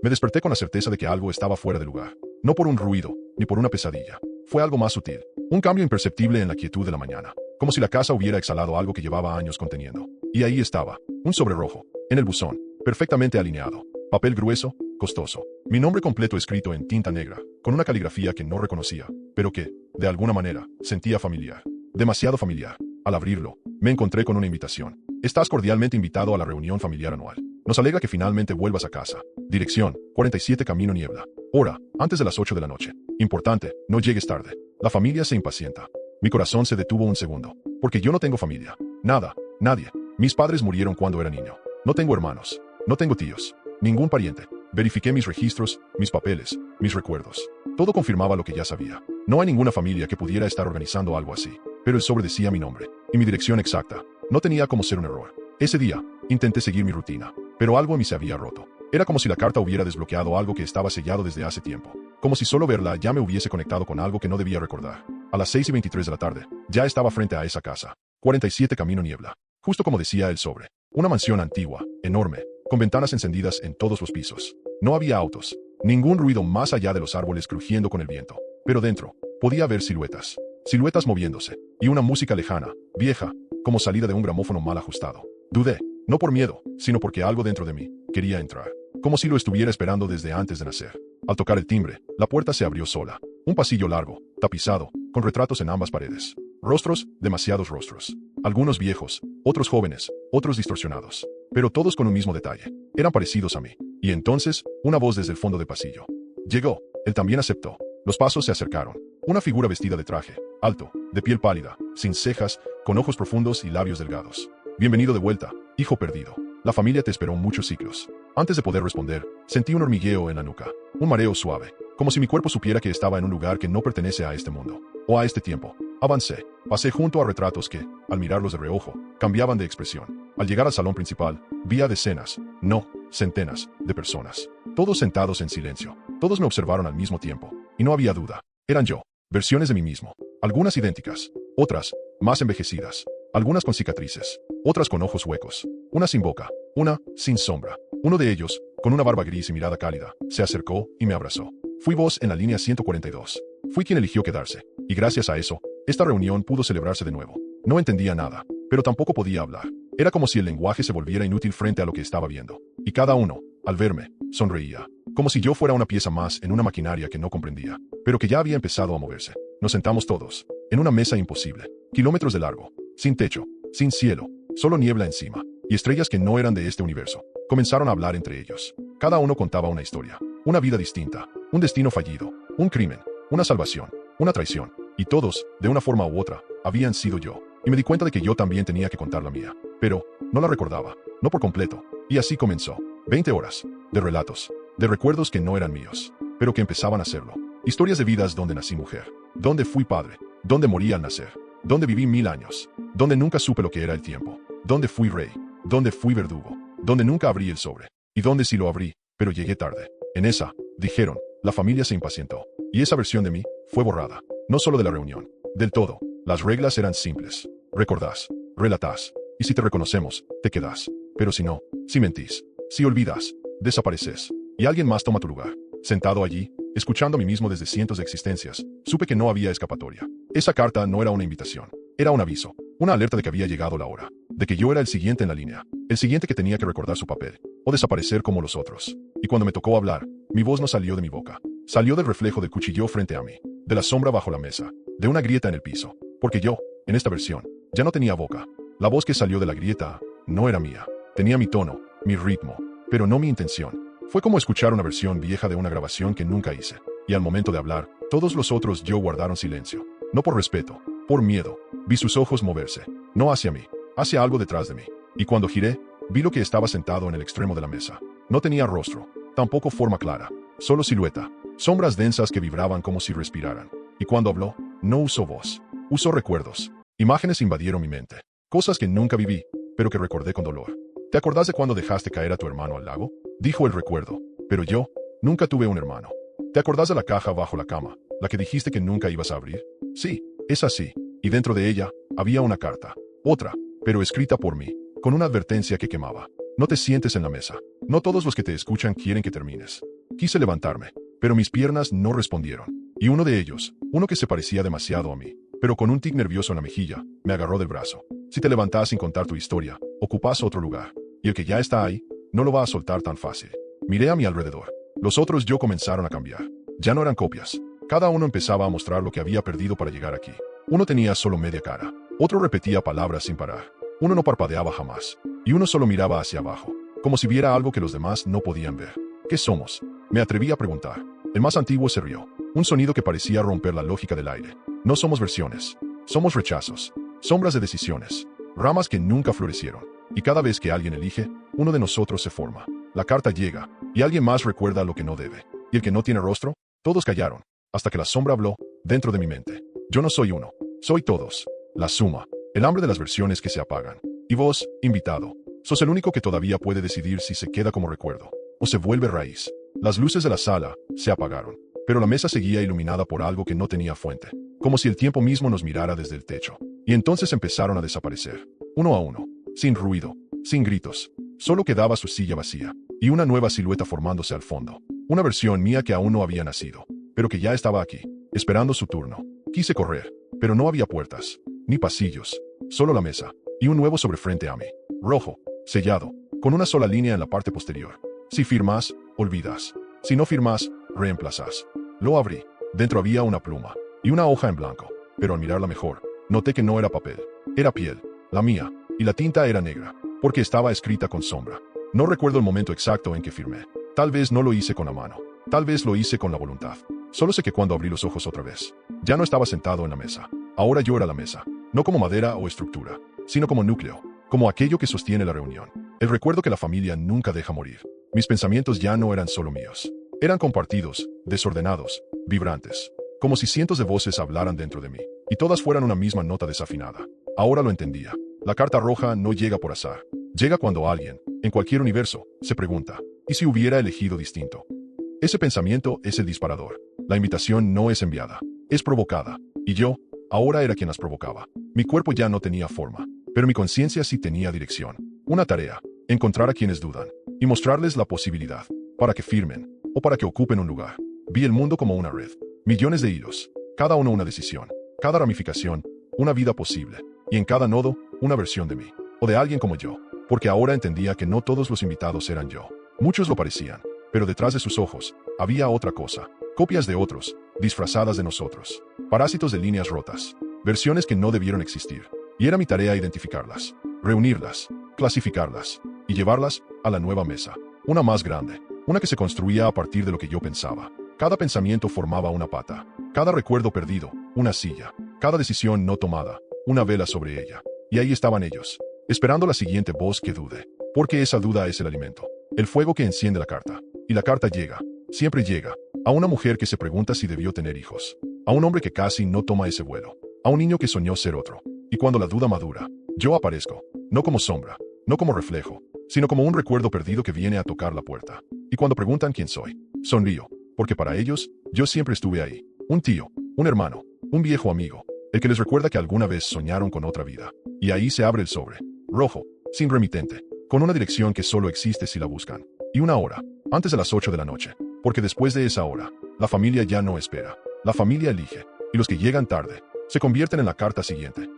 Me desperté con la certeza de que algo estaba fuera de lugar. No por un ruido, ni por una pesadilla. Fue algo más sutil. Un cambio imperceptible en la quietud de la mañana. Como si la casa hubiera exhalado algo que llevaba años conteniendo. Y ahí estaba, un sobre rojo, en el buzón, perfectamente alineado. Papel grueso, costoso. Mi nombre completo escrito en tinta negra, con una caligrafía que no reconocía, pero que, de alguna manera, sentía familiar. Demasiado familiar. Al abrirlo, me encontré con una invitación. Estás cordialmente invitado a la reunión familiar anual. Nos alegra que finalmente vuelvas a casa. Dirección, 47 Camino Niebla. Hora, antes de las 8 de la noche. Importante, no llegues tarde. La familia se impacienta. Mi corazón se detuvo un segundo. Porque yo no tengo familia. Nada, nadie. Mis padres murieron cuando era niño. No tengo hermanos. No tengo tíos. Ningún pariente. Verifiqué mis registros, mis papeles, mis recuerdos. Todo confirmaba lo que ya sabía. No hay ninguna familia que pudiera estar organizando algo así. Pero el sobre decía mi nombre. Y mi dirección exacta. No tenía como ser un error. Ese día, intenté seguir mi rutina. Pero algo en mí se había roto. Era como si la carta hubiera desbloqueado algo que estaba sellado desde hace tiempo. Como si solo verla ya me hubiese conectado con algo que no debía recordar. A las 6:23 de la tarde, ya estaba frente a esa casa. 47 Camino Niebla. Justo como decía el sobre. Una mansión antigua, enorme, con ventanas encendidas en todos los pisos. No había autos. Ningún ruido más allá de los árboles crujiendo con el viento. Pero dentro, podía ver siluetas. Siluetas moviéndose. Y una música lejana, vieja, como salida de un gramófono mal ajustado. Dudé. No por miedo, sino porque algo dentro de mí quería entrar. Como si lo estuviera esperando desde antes de nacer. Al tocar el timbre, la puerta se abrió sola. Un pasillo largo, tapizado, con retratos en ambas paredes. Rostros, demasiados rostros. Algunos viejos, otros jóvenes, otros distorsionados. Pero todos con un mismo detalle. Eran parecidos a mí. Y entonces, una voz desde el fondo del pasillo. Llegó. Él también aceptó. Los pasos se acercaron. Una figura vestida de traje, alto, de piel pálida, sin cejas, con ojos profundos y labios delgados. Bienvenido de vuelta, hijo perdido. La familia te esperó muchos siglos. Antes de poder responder, sentí un hormigueo en la nuca, un mareo suave, como si mi cuerpo supiera que estaba en un lugar que no pertenece a este mundo, o a este tiempo. Avancé, pasé junto a retratos que, al mirarlos de reojo, cambiaban de expresión. Al llegar al salón principal, vi a decenas, no, centenas, de personas. Todos sentados en silencio. Todos me observaron al mismo tiempo. Y no había duda. Eran yo, versiones de mí mismo. Algunas idénticas, otras, más envejecidas. Algunas con cicatrices, otras con ojos huecos, una sin boca, una sin sombra. Uno de ellos, con una barba gris y mirada cálida, se acercó y me abrazó. Fui voz en la línea 142. Fui quien eligió quedarse, y gracias a eso, esta reunión pudo celebrarse de nuevo. No entendía nada, pero tampoco podía hablar. Era como si el lenguaje se volviera inútil frente a lo que estaba viendo. Y cada uno, al verme, sonreía. Como si yo fuera una pieza más en una maquinaria que no comprendía, pero que ya había empezado a moverse. Nos sentamos todos, en una mesa imposible, kilómetros de largo. Sin techo, sin cielo, solo niebla encima, y estrellas que no eran de este universo. Comenzaron a hablar entre ellos. Cada uno contaba una historia, una vida distinta, un destino fallido, un crimen, una salvación, una traición, y todos, de una forma u otra, habían sido yo. Y me di cuenta de que yo también tenía que contar la mía. Pero, no la recordaba, no por completo. Y así comenzó. 20 horas, de relatos, de recuerdos que no eran míos, pero que empezaban a serlo. Historias de vidas donde nací mujer, donde fui padre, donde morí al nacer, donde viví 1000 años, donde nunca supe lo que era el tiempo, donde fui rey, donde fui verdugo, donde nunca abrí el sobre, y donde sí lo abrí, pero llegué tarde. En esa, dijeron, la familia se impacientó, y esa versión de mí fue borrada, no solo de la reunión, del todo. Las reglas eran simples. Recordás, relatás, y si te reconocemos, te quedás. Pero si no, si mentís, si olvidas, desapareces, y alguien más toma tu lugar. Sentado allí, escuchando a mí mismo desde cientos de existencias, supe que no había escapatoria. Esa carta no era una invitación, era un aviso, una alerta de que había llegado la hora, de que yo era el siguiente en la línea, el siguiente que tenía que recordar su papel, o desaparecer como los otros. Y cuando me tocó hablar, mi voz no salió de mi boca, salió del reflejo del cuchillo frente a mí, de la sombra bajo la mesa, de una grieta en el piso, porque yo, en esta versión, ya no tenía boca. La voz que salió de la grieta no era mía, tenía mi tono, mi ritmo, pero no mi intención. Fue como escuchar una versión vieja de una grabación que nunca hice. Y al momento de hablar, todos los otros yo guardaron silencio. No por respeto, por miedo. Vi sus ojos moverse, no hacia mí, hacia algo detrás de mí. Y cuando giré, vi lo que estaba sentado en el extremo de la mesa. No tenía rostro, tampoco forma clara, solo silueta, sombras densas que vibraban como si respiraran. Y cuando habló, no usó voz, usó recuerdos. Imágenes invadieron mi mente, cosas que nunca viví, pero que recordé con dolor. ¿Te acordás de cuando dejaste caer a tu hermano al lago? Dijo el recuerdo, pero yo nunca tuve un hermano. ¿Te acordás de la caja bajo la cama, la que dijiste que nunca ibas a abrir? Sí, es así, y dentro de ella había una carta, otra, pero escrita por mí, con una advertencia que quemaba. No te sientes en la mesa. No todos los que te escuchan quieren que termines. Quise levantarme, pero mis piernas no respondieron. Y uno de ellos, uno que se parecía demasiado a mí, pero con un tic nervioso en la mejilla, me agarró del brazo. Si te levantas sin contar tu historia, ocupas otro lugar. Y el que ya está ahí, no lo va a soltar tan fácil. Miré a mi alrededor. Los otros yo comenzaron a cambiar. Ya no eran copias. Cada uno empezaba a mostrar lo que había perdido para llegar aquí. Uno tenía solo media cara. Otro repetía palabras sin parar. Uno no parpadeaba jamás. Y uno solo miraba hacia abajo, como si viera algo que los demás no podían ver. ¿Qué somos? Me atreví a preguntar. El más antiguo se rió. Un sonido que parecía romper la lógica del aire. No somos versiones. Somos rechazos. Sombras de decisiones. Ramas que nunca florecieron. Y cada vez que alguien elige, uno de nosotros se forma. La carta llega, y alguien más recuerda lo que no debe. Y el que no tiene rostro, todos callaron, hasta que la sombra habló, dentro de mi mente. Yo no soy uno, soy todos. La suma, el hambre de las versiones que se apagan. Y vos, invitado, sos el único que todavía puede decidir si se queda como recuerdo, o se vuelve raíz. Las luces de la sala se apagaron, pero la mesa seguía iluminada por algo que no tenía fuente, como si el tiempo mismo nos mirara desde el techo. Y entonces empezaron a desaparecer, uno a uno, sin ruido, sin gritos. Solo quedaba su silla vacía, y una nueva silueta formándose al fondo. Una versión mía que aún no había nacido, pero que ya estaba aquí, esperando su turno. Quise correr, pero no había puertas, ni pasillos, solo la mesa, y un nuevo sobre frente a mí, rojo, sellado, con una sola línea en la parte posterior. Si firmas, olvidas. Si no firmas, reemplazas. Lo abrí. Dentro había una pluma, y una hoja en blanco, pero al mirarla mejor, noté que no era papel, era piel, la mía, y la tinta era negra, porque estaba escrita con sombra. No recuerdo el momento exacto en que firmé. Tal vez no lo hice con la mano. Tal vez lo hice con la voluntad. Solo sé que cuando abrí los ojos otra vez, ya no estaba sentado en la mesa. Ahora yo era la mesa. No como madera o estructura, sino como núcleo, como aquello que sostiene la reunión. El recuerdo que la familia nunca deja morir. Mis pensamientos ya no eran solo míos. Eran compartidos, desordenados, vibrantes. Como si cientos de voces hablaran dentro de mí, y todas fueran una misma nota desafinada. Ahora lo entendía. La carta roja no llega por azar. Llega cuando alguien, en cualquier universo, se pregunta, ¿y si hubiera elegido distinto? Ese pensamiento es el disparador. La invitación no es enviada, es provocada. Y yo, ahora era quien las provocaba. Mi cuerpo ya no tenía forma, pero mi conciencia sí tenía dirección. Una tarea, encontrar a quienes dudan, y mostrarles la posibilidad, para que firmen, o para que ocupen un lugar. Vi el mundo como una red. Millones de hilos, cada uno una decisión, cada ramificación, una vida posible, y en cada nodo, una versión de mí, o de alguien como yo, porque ahora entendía que no todos los invitados eran yo. Muchos lo parecían, pero detrás de sus ojos, había otra cosa, copias de otros, disfrazadas de nosotros, parásitos de líneas rotas, versiones que no debieron existir, y era mi tarea identificarlas, reunirlas, clasificarlas, y llevarlas a la nueva mesa, una más grande, una que se construía a partir de lo que yo pensaba. Cada pensamiento formaba una pata, cada recuerdo perdido, una silla, cada decisión no tomada, una vela sobre ella. Y ahí estaban ellos, esperando la siguiente voz que dude, porque esa duda es el alimento, el fuego que enciende la carta. Y la carta llega, siempre llega, a una mujer que se pregunta si debió tener hijos, a un hombre que casi no toma ese vuelo, a un niño que soñó ser otro. Y cuando la duda madura, yo aparezco, no como sombra, no como reflejo, sino como un recuerdo perdido que viene a tocar la puerta. Y cuando preguntan quién soy, sonrío, porque para ellos, yo siempre estuve ahí, un tío, un hermano, un viejo amigo, el que les recuerda que alguna vez soñaron con otra vida. Y ahí se abre el sobre, rojo, sin remitente, con una dirección que solo existe si la buscan. Y una hora, antes de las 8 de la noche, porque después de esa hora, la familia ya no espera, la familia elige, y los que llegan tarde, se convierten en la carta siguiente.